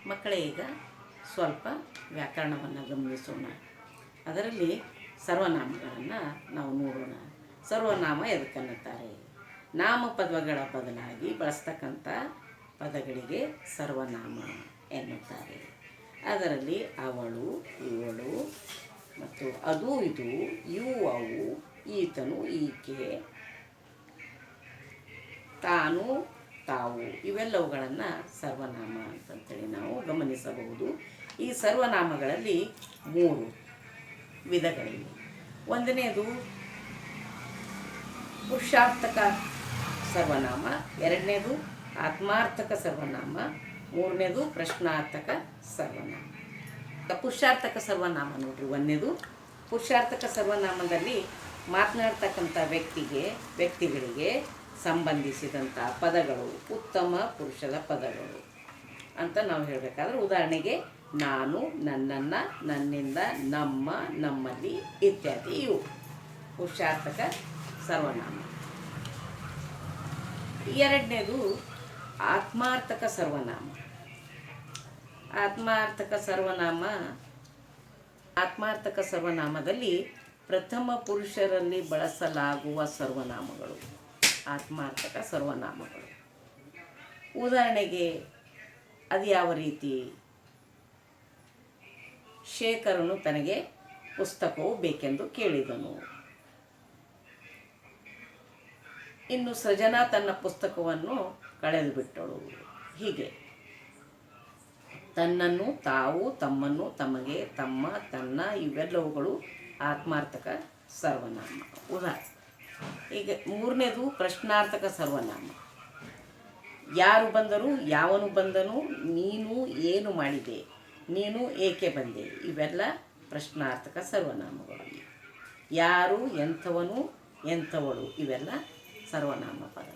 ಮಕ್ಕಳೇ, ಈಗ ಸ್ವಲ್ಪ ವ್ಯಾಕರಣವನ್ನು ಗಮನಿಸೋಣ. ಅದರಲ್ಲಿ ಸರ್ವನಾಮಗಳನ್ನು ನಾವು ನೋಡೋಣ. ಸರ್ವನಾಮ ಎದಕ್ಕನ್ನುತ್ತಾರೆ? ನಾಮಪದಗಳ ಬದಲಾಗಿ ಬಳಸ್ತಕ್ಕಂಥ ಪದಗಳಿಗೆ ಸರ್ವನಾಮ ಎನ್ನುತ್ತಾರೆ. ಅದರಲ್ಲಿ ಅವಳು, ಇವಳು ಮತ್ತು ಅದು, ಇದು, ಇವು, ಅವು, ಈತನು, ಈಕೆ, ತಾನು, ತಾವು ಇವೆಲ್ಲವುಗಳನ್ನು ಸರ್ವನಾಮ ಅಂತಂತೇಳಿ ನಾವು ಗಮನಿಸಬಹುದು. ಈ ಸರ್ವನಾಮಗಳಲ್ಲಿ 3 ವಿಧಗಳಿವೆ. ಒಂದನೇದು ಪುರುಷಾರ್ಥಕ ಸರ್ವನಾಮ, ಎರಡನೇದು ಆತ್ಮಾರ್ಥಕ ಸರ್ವನಾಮ, ಮೂರನೇದು ಪ್ರಶ್ನಾರ್ಥಕ ಸರ್ವನಾಮ. ಪುರುಷಾರ್ಥಕ ಸರ್ವನಾಮ ನೋಡ್ರಿ. ಒಂದನೇದು ಪುರುಷಾರ್ಥಕ ಸರ್ವನಾಮದಲ್ಲಿ ಮಾತನಾಡ್ತಕ್ಕಂಥ ವ್ಯಕ್ತಿಗಳಿಗೆ ಸಂಬಂಧಿಸಿದಂಥ ಪದಗಳು ಉತ್ತಮ ಪುರುಷದ ಪದಗಳು ಅಂತ ನಾವು ಹೇಳಬೇಕಾದ್ರೆ, ಉದಾಹರಣೆಗೆ ನಾನು, ನನ್ನನ್ನು, ನನ್ನಿಂದ, ನಮ್ಮ, ನಮ್ಮಲ್ಲಿ ಇತ್ಯಾದಿ ಇವು ಪುರುಷಾರ್ಥಕ ಸರ್ವನಾಮ. ಎರಡನೇದು ಆತ್ಮಾರ್ಥಕ ಸರ್ವನಾಮ. ಆತ್ಮಾರ್ಥಕ ಸರ್ವನಾಮದಲ್ಲಿ ಪ್ರಥಮ ಪುರುಷರಲ್ಲಿ ಬಳಸಲಾಗುವ ಸರ್ವನಾಮಗಳು ಆತ್ಮಾರ್ಥಕ ಸರ್ವನಾಮಗಳು. ಉದಾಹರಣೆಗೆ ಅದು ಯಾವ ರೀತಿ? ಶೇಖರನು ತನಗೆ ಪುಸ್ತಕವು ಬೇಕೆಂದು ಕೇಳಿದನು. ಇನ್ನು ಸೃಜನಾ ತನ್ನ ಪುಸ್ತಕವನ್ನು ಕಳೆದು ಬಿಟ್ಟಳು. ಹೀಗೆ ತನ್ನನ್ನು, ತಾವು, ತಮ್ಮನ್ನು, ತಮಗೆ, ತಮ್ಮ, ತನ್ನ ಇವೆಲ್ಲವುಗಳು ಆತ್ಮಾರ್ಥಕ ಸರ್ವನಾಮ. ಉದಾಹರಣೆ ಈಗ ಮೂರನೇದು ಪ್ರಶ್ನಾರ್ಥಕ ಸರ್ವನಾಮ. ಯಾರು ಬಂದರು, ಯಾವನು ಬಂದನು, ನೀನು ಏನು ಮಾಡಿದೆ, ನೀನು ಏಕೆ ಬಂದೆ, ಇವೆಲ್ಲ ಪ್ರಶ್ನಾರ್ಥಕ ಸರ್ವನಾಮಗಳು. ಯಾರು, ಎಂಥವನು, ಎಂಥವಳು ಇವೆಲ್ಲ ಸರ್ವನಾಮ ಪದ.